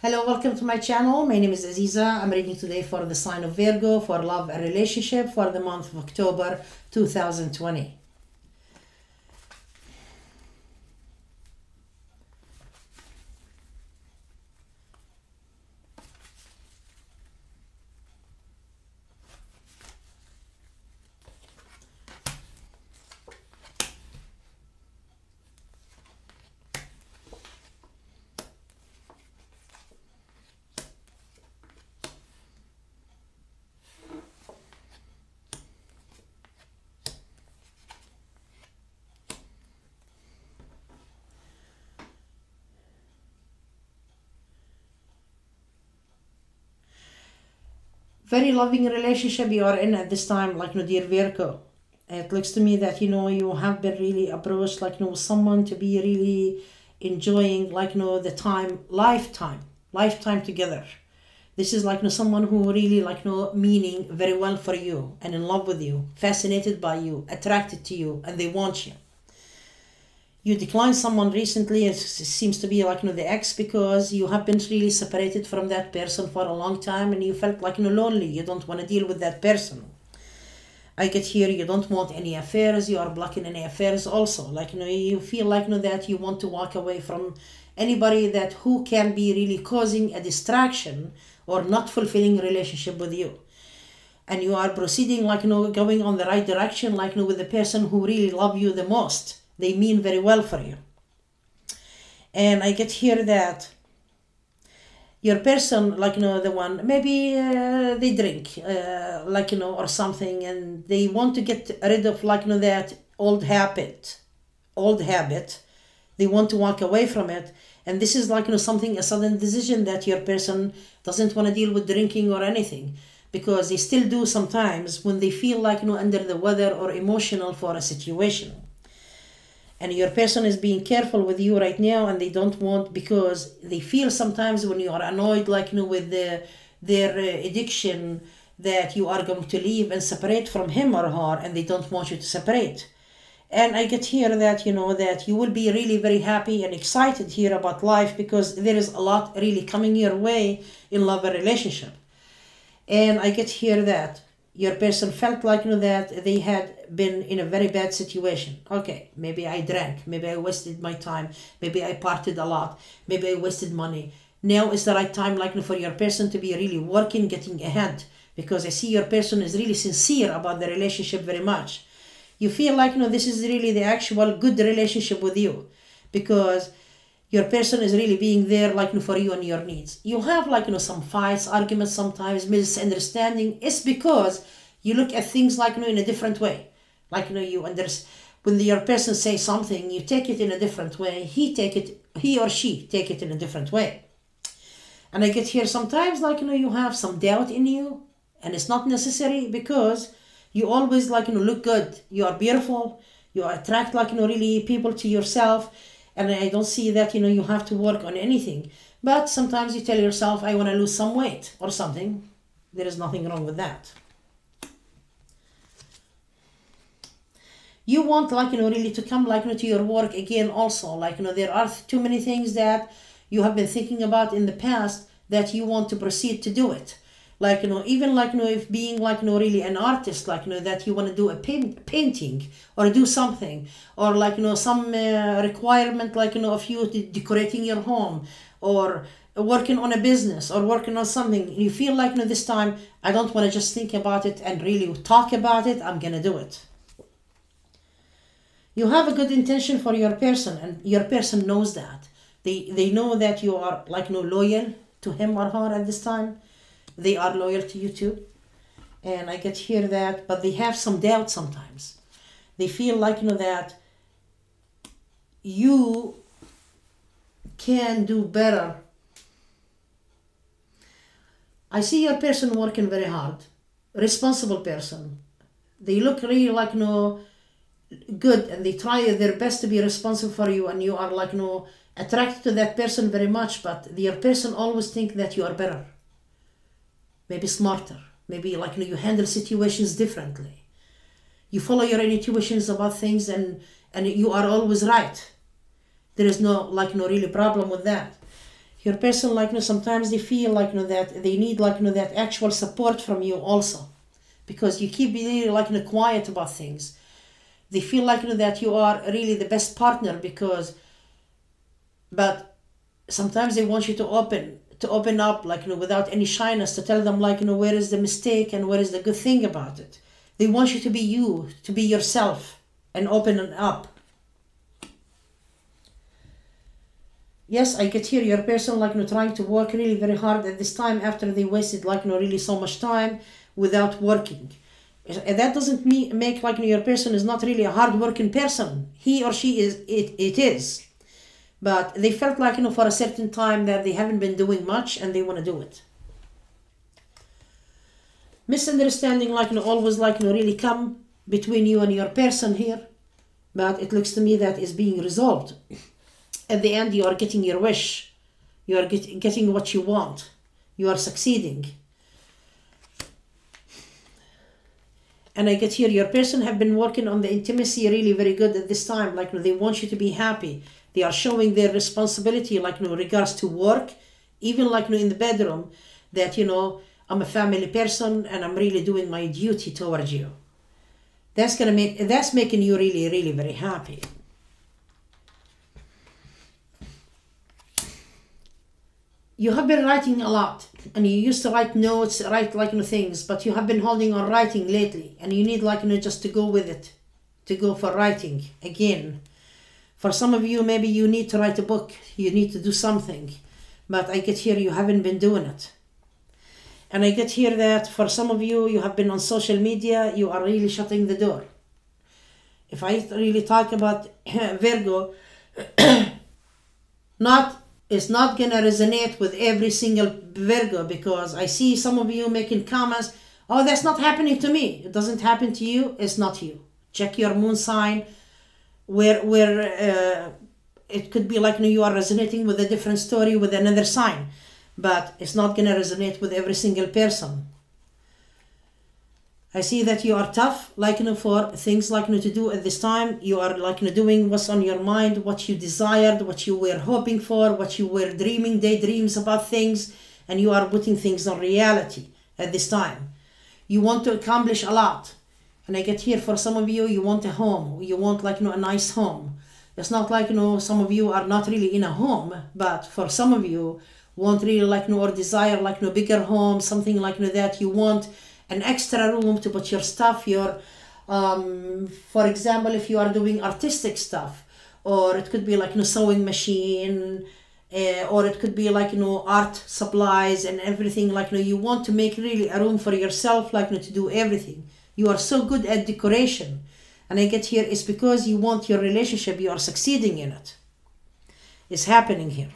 Hello, welcome to my channel. My name is Aziza. I'm reading today for the sign of Virgo for love and relationship for the month of October 2020. Very loving relationship you are in at this time, dear Virgo. It looks to me that, you have been really approached, with someone to be really enjoying, the lifetime together. This is, someone who really, meaning very well for you and in love with you, fascinated by you, attracted to you, and they want you. You declined someone recently, it seems to be the ex, because you have been really separated from that person for a long time and you felt lonely. You don't want to deal with that person. I get here, you don't want any affairs, you are blocking any affairs also. You feel that you want to walk away from anybody that who can be really causing a distraction or not fulfilling relationship with you. And you are proceeding going on the right direction, with the person who really love you the most. They mean very well for you. And I get here that your person, the one, maybe they drink, or something, and they want to get rid of, that old habit. They want to walk away from it. And this is, something, a sudden decision that your person doesn't want to deal with drinking or anything. Because they still do sometimes when they feel under the weather or emotional for a situation. And your person is being careful with you right now, and they don't want, because they feel sometimes when you are annoyed, with their addiction, that you are going to leave and separate from him or her, and they don't want you to separate. And I get here that, that you will be really very happy and excited here about life, because there is a lot really coming your way in love and relationship. And I get here that your person felt that they had been in a very bad situation. Okay, maybe I drank, maybe I wasted my time, maybe I partied a lot, maybe I wasted money. Now is the right time for your person to be really working, getting ahead, because I see your person is really sincere about the relationship very much. You feel this is really the actual good relationship with you, because your person is really being there for you and your needs. You have some fights, arguments sometimes, misunderstanding. It's because you look at things in a different way. You understand when your person says something, you take it in a different way. He or she take it in a different way. And I get here sometimes you have some doubt in you, and it's not necessary, because you always look good. You are beautiful. You attract really people to yourself. And I don't see that, you have to work on anything. But sometimes you tell yourself, I want to lose some weight or something. There is nothing wrong with that. You want, really to come, to your work again also. There are too many things that you have been thinking about in the past that you want to proceed to do it. Even if being really an artist, that you want to do a painting or do something, or some requirement of you decorating your home, or working on a business, or working on something. You feel this time, I don't want to just think about it and really talk about it, I'm gonna do it. You have a good intention for your person, and your person knows that. They know that you are loyal to him or her at this time. They are loyal to you too. And I get here that, but they have some doubt sometimes. They feel that you can do better. I see your person working very hard. Responsible person. They look really good, and they try their best to be responsible for you, and you are attracted to that person very much, but your person always think that you are better. Maybe smarter, maybe you handle situations differently. You follow your intuitions about things, and you are always right. There is no really problem with that. Your person, like, sometimes they feel like, that they need, like, that actual support from you also, because you keep really, like, quiet about things. They feel like, that you are really the best partner, but sometimes they want you to open up, like, without any shyness, to tell them, like, where is the mistake and where is the good thing about it. They want you, to be yourself and open up. Yes, I get here your person, like, trying to work really very hard at this time after they wasted, like, really so much time without working. And that doesn't make, like, your person is not really a hard-working person. He or she is, it is. But they felt like, for a certain time that they haven't been doing much and they want to do it. Misunderstanding, like, always, like, really come between you and your person here. But it looks to me that is being resolved. At the end, you are getting your wish. You are getting what you want. You are succeeding. And I get here, your person have been working on the intimacy really very good at this time. Like, they want you to be happy. They are showing their responsibility, like, in regards to work, even, like, in the bedroom, that, I'm a family person and I'm really doing my duty towards you. That's making you really, really very happy. You have been writing a lot, and you used to write notes, write, like, things, but you have been holding on writing lately, and you need, like, just to go with it, to go for writing again. For some of you, maybe you need to write a book, you need to do something, but I get here you haven't been doing it. And I get here that for some of you, you have been on social media, you are really shutting the door. If I really talk about Virgo, it's not going to resonate with every single Virgo, because I see some of you making comments, oh, that's not happening to me. It doesn't happen to you, it's not you. Check your moon sign, where it could be like you are resonating with a different story with another sign, but it's not going to resonate with every single person. I see that you are tough, like, for things, like, to do at this time. You are, like, doing what's on your mind, what you desired, what you were hoping for, what you were dreaming, daydreams about things, and you are putting things on reality at this time. You want to accomplish a lot. And I get here, for some of you, you want a home. You want, like, a nice home. It's not like, some of you are not really in a home, but for some of you, want really, like, or desire, like, bigger home, something like that. You want an extra room to put your stuff, for example, if you are doing artistic stuff, or it could be like sewing machine, or it could be like art supplies and everything, like you want to make really a room for yourself, like to do everything. You are so good at decoration, and I get here it's because you want your relationship, you are succeeding in it. It's happening here.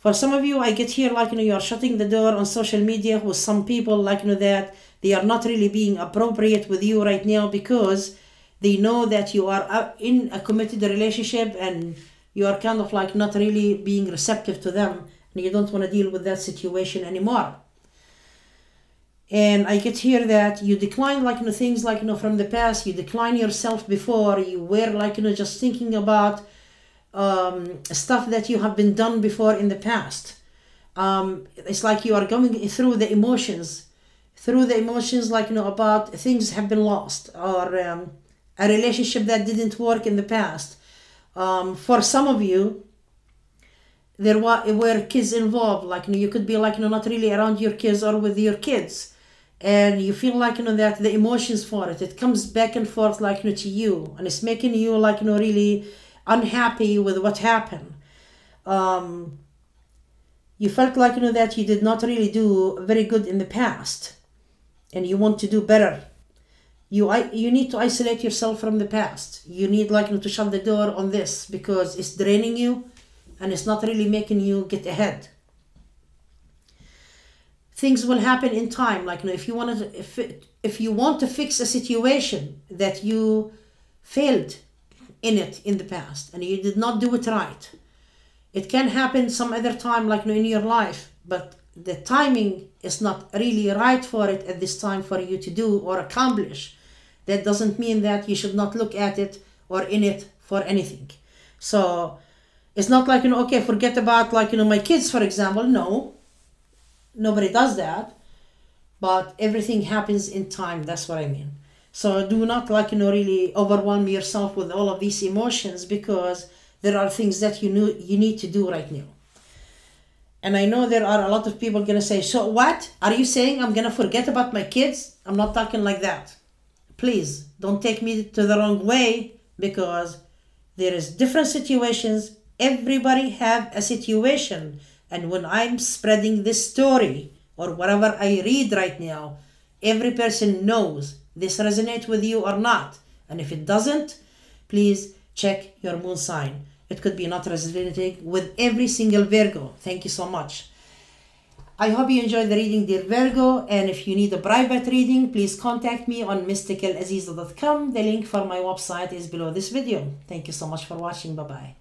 For some of you, I get here like you are shutting the door on social media with some people, like that they are not really being appropriate with you right now, because they know that you are in a committed relationship and you are kind of like not really being receptive to them, and you don't want to deal with that situation anymore. And I get here that you decline like things like from the past. You decline yourself before. You were like just thinking about stuff that you have been done before in the past. It's like you are going through the emotions like about things have been lost, or a relationship that didn't work in the past. For some of you, there were kids involved, like you could be like not really around your kids or with your kids, and you feel like that the emotions for it comes back and forth like to you, and it's making you like really unhappy with what happened. You felt like that you did not really do very good in the past, and you want to do better. You need to isolate yourself from the past. You need like to shut the door on this, because it's draining you and it's not really making you get ahead. Things will happen in time. Like if you want to fix a situation that you failed in the past and you did not do it right, it can happen some other time like in your life, but the timing is not really right for it at this time for you to do or accomplish. That doesn't mean that you should not look at it or in it for anything. So It's not like, okay, forget about like, my kids, for example. No, nobody does that. But everything happens in time. That's what I mean. So do not like, really overwhelm yourself with all of these emotions, because there are things that you need to do right now. And I know there are a lot of people gonna say, so what? Are you saying I'm gonna forget about my kids? I'm not talking like that. Please don't take me to the wrong way, because there is different situations. Everybody have a situation. And when I'm spreading this story or whatever I read right now, every person knows this resonates with you or not. And if it doesn't, please check your moon sign. It could be not resonating with every single Virgo. Thank you so much. I hope you enjoyed the reading, dear Virgo. And if you need a private reading, please contact me on mysticalaziza.com. The link for my website is below this video. Thank you so much for watching. Bye-bye.